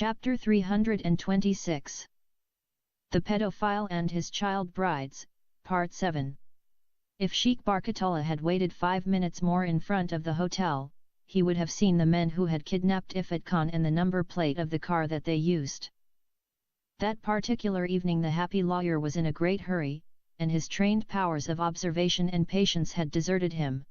Chapter 326. The Pedophile and His Child Brides, Part 7. If Sheikh Barkatullah had waited 5 minutes more in front of the hotel, he would have seen the men who had kidnapped Ifat Khan and the number plate of the car that they used. That particular evening the happy lawyer was in a great hurry, and his trained powers of observation and patience had deserted him.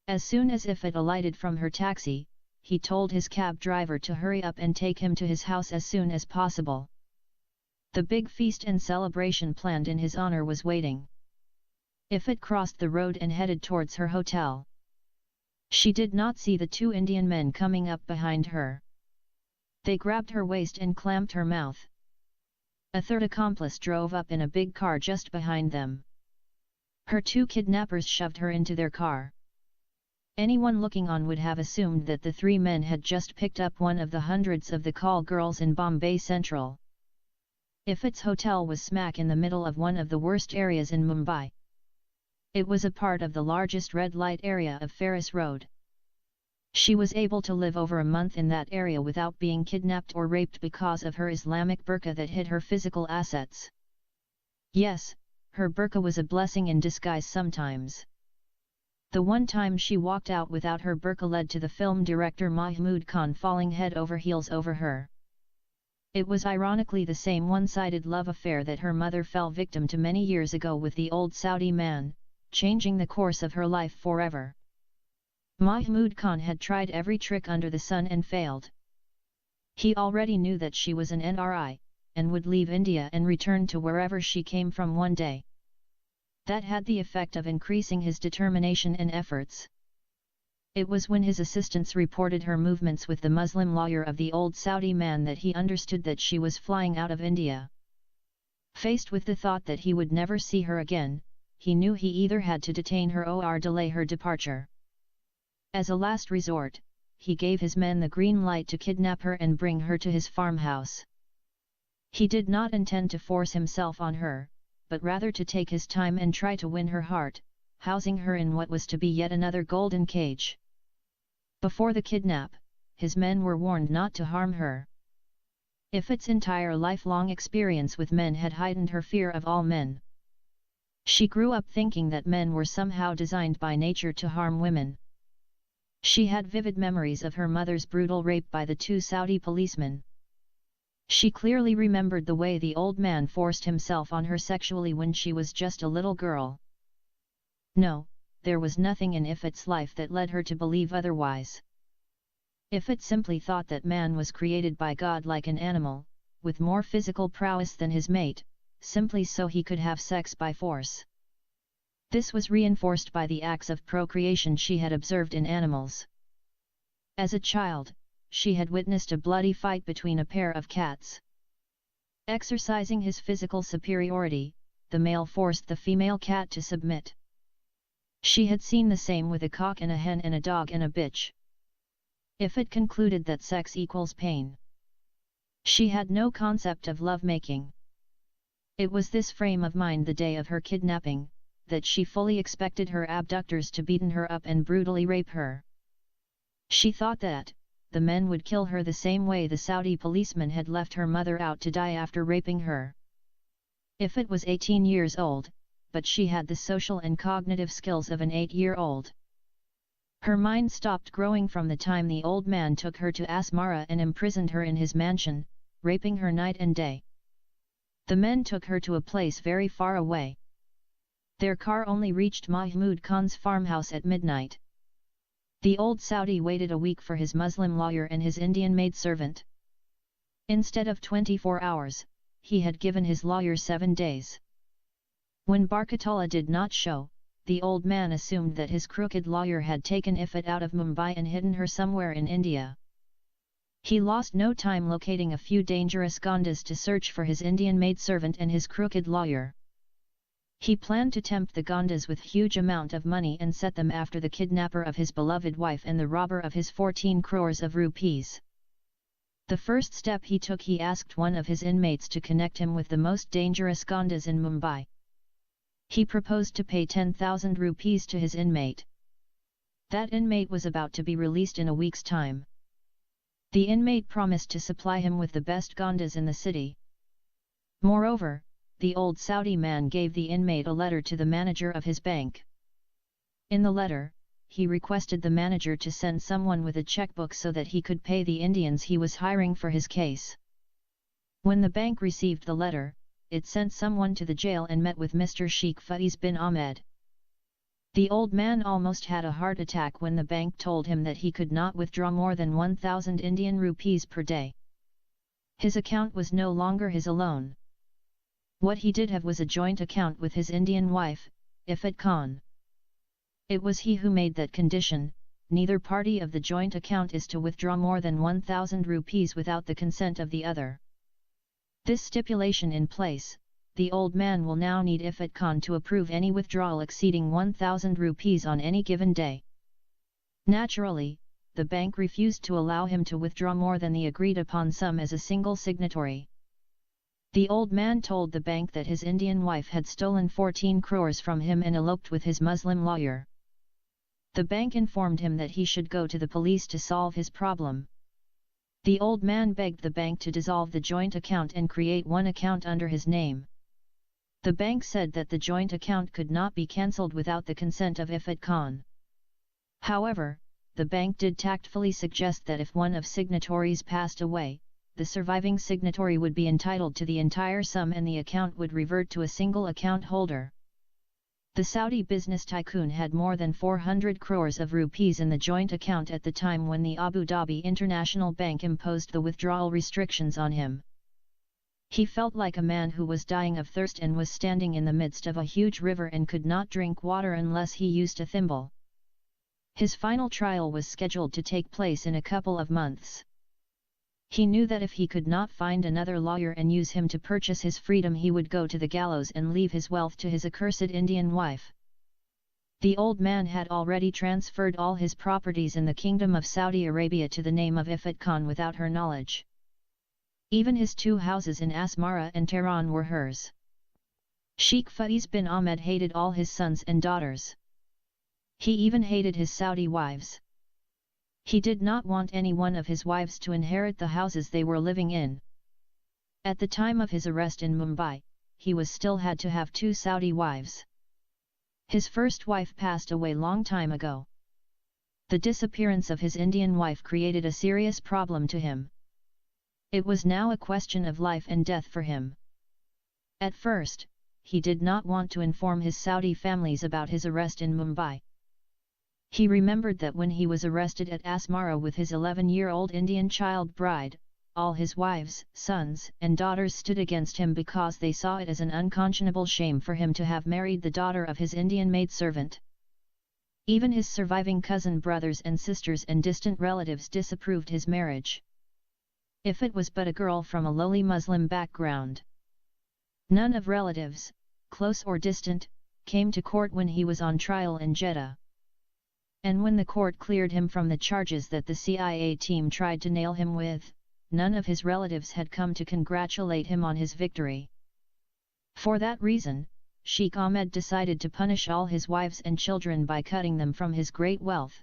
As soon as Ifat alighted from her taxi, he told his cab driver to hurry up and take him to his house as soon as possible. The big feast and celebration planned in his honor was waiting. Ifat crossed the road and headed towards her hotel. She did not see the 2 Indian men coming up behind her. They grabbed her waist and clamped her mouth. A third accomplice drove up in a big car just behind them. Her 2 kidnappers shoved her into their car. Anyone looking on would have assumed that the 3 men had just picked up one of the hundreds of the call girls in Bombay Central. Ifat's hotel was smack in the middle of one of the worst areas in Mumbai. It was a part of the largest red light area of Ferris Road. She was able to live over a month in that area without being kidnapped or raped because of her Islamic burqa that hid her physical assets. Yes, her burqa was a blessing in disguise sometimes. The one time she walked out without her burqa led to the film director Mahmood Khan falling head over heels over her. It was ironically the same one-sided love affair that her mother fell victim to many years ago with the old Saudi man, changing the course of her life forever. Mahmood Khan had tried every trick under the sun and failed. He already knew that she was an NRI, and would leave India and return to wherever she came from one day. That had the effect of increasing his determination and efforts. It was when his assistants reported her movements with the Muslim lawyer of the old Saudi man that he understood that she was flying out of India. Faced with the thought that he would never see her again, he knew he either had to detain her or delay her departure. As a last resort, he gave his men the green light to kidnap her and bring her to his farmhouse. He did not intend to force himself on her, but rather to take his time and try to win her heart, housing her in what was to be yet another golden cage. Before the kidnap, his men were warned not to harm her. Ifat's entire lifelong experience with men had heightened her fear of all men. She grew up thinking that men were somehow designed by nature to harm women. She had vivid memories of her mother's brutal rape by the 2 Saudi policemen. She clearly remembered the way the old man forced himself on her sexually when she was just a little girl. No, there was nothing in Ifat's life that led her to believe otherwise. Ifat simply thought that man was created by God like an animal, with more physical prowess than his mate, simply so he could have sex by force. This was reinforced by the acts of procreation she had observed in animals. As a child, she had witnessed a bloody fight between a pair of cats. Exercising his physical superiority, the male forced the female cat to submit. She had seen the same with a cock and a hen and a dog and a bitch. Ifat concluded that sex equals pain. She had no concept of love-making. It was this frame of mind the day of her kidnapping, that she fully expected her abductors to beaten her up and brutally rape her. She thought that the men would kill her the same way the Saudi policeman had left her mother out to die after raping her. Ifat was 18 years old, but she had the social and cognitive skills of an 8-year-old. Her mind stopped growing from the time the old man took her to Asmara and imprisoned her in his mansion, raping her night and day. The men took her to a place very far away. Their car only reached Mahmood Khan's farmhouse at midnight. The old Saudi waited a week for his Muslim lawyer and his Indian maidservant. Instead of 24 hours, he had given his lawyer 7 days. When Barkatullah did not show, the old man assumed that his crooked lawyer had taken Ifat out of Mumbai and hidden her somewhere in India. He lost no time locating a few dangerous gondas to search for his Indian maidservant and his crooked lawyer. He planned to tempt the gondas with huge amount of money and set them after the kidnapper of his beloved wife and the robber of his 14 crores of rupees. The first step he took, he asked one of his inmates to connect him with the most dangerous gondas in Mumbai. He proposed to pay 10,000 rupees to his inmate. That inmate was about to be released in a week's time. The inmate promised to supply him with the best gondas in the city. Moreover, the old Saudi man gave the inmate a letter to the manager of his bank. In the letter, he requested the manager to send someone with a checkbook so that he could pay the Indians he was hiring for his case. When the bank received the letter, it sent someone to the jail and met with Mr. Sheikh Faiz bin Ahmed. The old man almost had a heart attack when the bank told him that he could not withdraw more than 1,000 Indian rupees per day. His account was no longer his alone. What he did have was a joint account with his Indian wife, Ifat Khan. It was he who made that condition: neither party of the joint account is to withdraw more than 1,000 rupees without the consent of the other. This stipulation in place, the old man will now need Ifat Khan to approve any withdrawal exceeding 1,000 rupees on any given day. Naturally, the bank refused to allow him to withdraw more than the agreed upon sum as a single signatory. The old man told the bank that his Indian wife had stolen 14 crores from him and eloped with his Muslim lawyer. The bank informed him that he should go to the police to solve his problem. The old man begged the bank to dissolve the joint account and create one account under his name. The bank said that the joint account could not be cancelled without the consent of Ifat Khan. However, the bank did tactfully suggest that if one of signatories passed away, the surviving signatory would be entitled to the entire sum and the account would revert to a single account holder. The Saudi business tycoon had more than 400 crores of rupees in the joint account at the time when the Abu Dhabi International Bank imposed the withdrawal restrictions on him. He felt like a man who was dying of thirst and was standing in the midst of a huge river and could not drink water unless he used a thimble. His final trial was scheduled to take place in a couple of months. He knew that if he could not find another lawyer and use him to purchase his freedom, he would go to the gallows and leave his wealth to his accursed Indian wife. The old man had already transferred all his properties in the Kingdom of Saudi Arabia to the name of Ifat Khan without her knowledge. Even his 2 houses in Asmara and Tehran were hers. Sheikh Faiz bin Ahmed hated all his sons and daughters. He even hated his Saudi wives. He did not want any one of his wives to inherit the houses they were living in. At the time of his arrest in Mumbai, he still had to have 2 Saudi wives. His first wife passed away long time ago. The disappearance of his Indian wife created a serious problem to him. It was now a question of life and death for him. At first, he did not want to inform his Saudi families about his arrest in Mumbai. He remembered that when he was arrested at Asmara with his 11-year-old Indian child bride, all his wives, sons, and daughters stood against him because they saw it as an unconscionable shame for him to have married the daughter of his Indian maidservant. Even his surviving cousin brothers and sisters and distant relatives disapproved his marriage. If it was but a girl from a lowly Muslim background. None of relatives, close or distant, came to court when he was on trial in Jeddah. And when the court cleared him from the charges that the CIA team tried to nail him with, none of his relatives had come to congratulate him on his victory. For that reason, Sheikh Ahmed decided to punish all his wives and children by cutting them from his great wealth.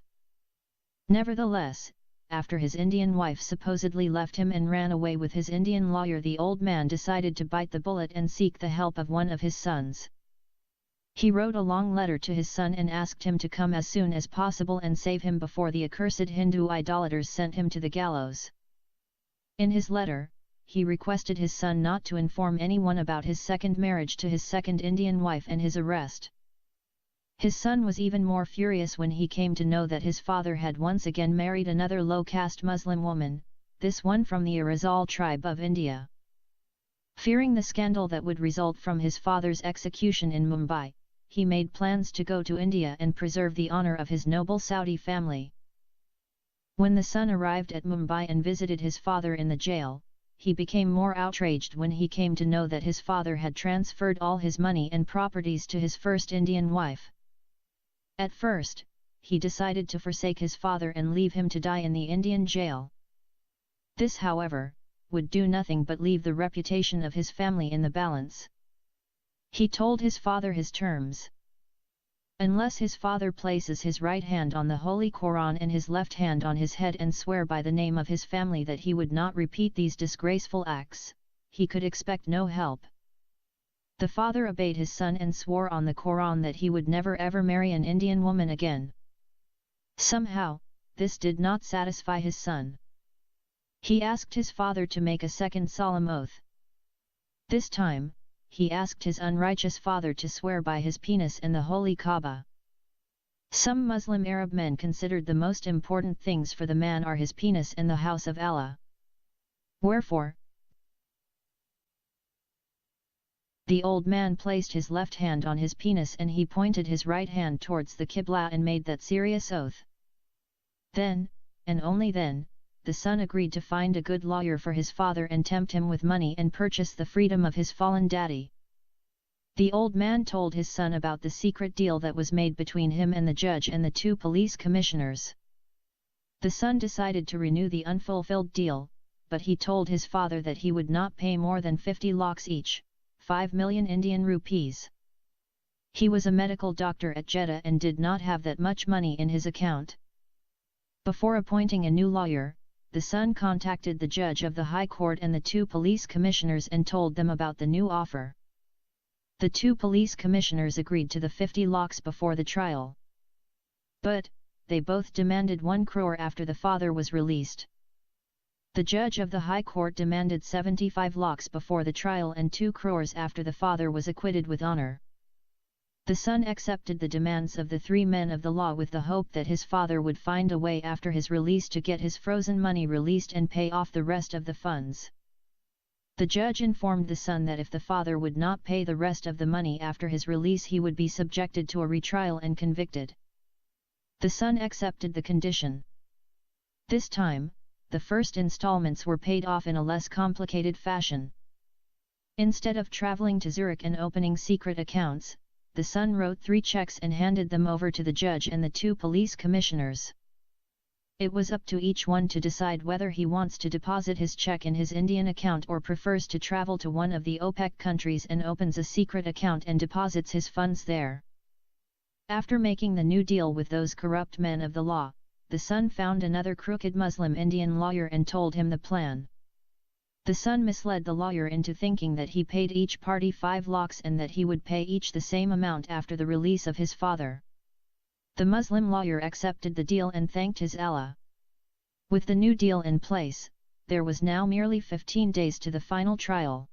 Nevertheless, after his Indian wife supposedly left him and ran away with his Indian lawyer, the old man decided to bite the bullet and seek the help of one of his sons. He wrote a long letter to his son and asked him to come as soon as possible and save him before the accursed Hindu idolaters sent him to the gallows. In his letter, he requested his son not to inform anyone about his second marriage to his second Indian wife and his arrest. His son was even more furious when he came to know that his father had once again married another low-caste Muslim woman, this one from the Arizal tribe of India. Fearing the scandal that would result from his father's execution in Mumbai, he made plans to go to India and preserve the honor of his noble Saudi family. When the son arrived at Mumbai and visited his father in the jail, he became more outraged when he came to know that his father had transferred all his money and properties to his first Indian wife. At first, he decided to forsake his father and leave him to die in the Indian jail. This, however, would do nothing but leave the reputation of his family in the balance. He told his father his terms. unless his father places his right hand on the Holy Quran and his left hand on his head and swear by the name of his family that he would not repeat these disgraceful acts, he could expect no help. The father obeyed his son and swore on the Quran that he would never ever marry an Indian woman again. Somehow, this did not satisfy his son. He asked his father to make a second solemn oath. This time, he asked his unrighteous father to swear by his penis in the holy Kaaba. Some Muslim Arab men considered the most important things for the man are his penis in the house of Allah. Wherefore, the old man placed his left hand on his penis and he pointed his right hand towards the Qibla and made that serious oath. Then, and only then, the son agreed to find a good lawyer for his father and tempt him with money and purchase the freedom of his fallen daddy. The old man told his son about the secret deal that was made between him and the judge and the 2 police commissioners. The son decided to renew the unfulfilled deal, but he told his father that he would not pay more than 50 lakhs each, 5 million Indian rupees. He was a medical doctor at Jeddah and did not have that much money in his account. Before appointing a new lawyer, the son contacted the judge of the High Court and the 2 police commissioners and told them about the new offer. The 2 police commissioners agreed to the 50 lakhs before the trial. But, they both demanded 1 crore after the father was released. The judge of the High Court demanded 75 lakhs before the trial and 2 crores after the father was acquitted with honor. The son accepted the demands of the 3 men of the law with the hope that his father would find a way after his release to get his frozen money released and pay off the rest of the funds. The judge informed the son that if the father would not pay the rest of the money after his release he would be subjected to a retrial and convicted. The son accepted the condition. This time, the first installments were paid off in a less complicated fashion. Instead of traveling to Zurich and opening secret accounts, the son wrote 3 checks and handed them over to the judge and the 2 police commissioners. It was up to each one to decide whether he wants to deposit his check in his Indian account or prefers to travel to one of the OPEC countries and opens a secret account and deposits his funds there. After making the new deal with those corrupt men of the law, the son found another crooked Muslim Indian lawyer and told him the plan. The son misled the lawyer into thinking that he paid each party 5 lakhs and that he would pay each the same amount after the release of his father. The Muslim lawyer accepted the deal and thanked his Allah. With the new deal in place, there was now merely 15 days to the final trial.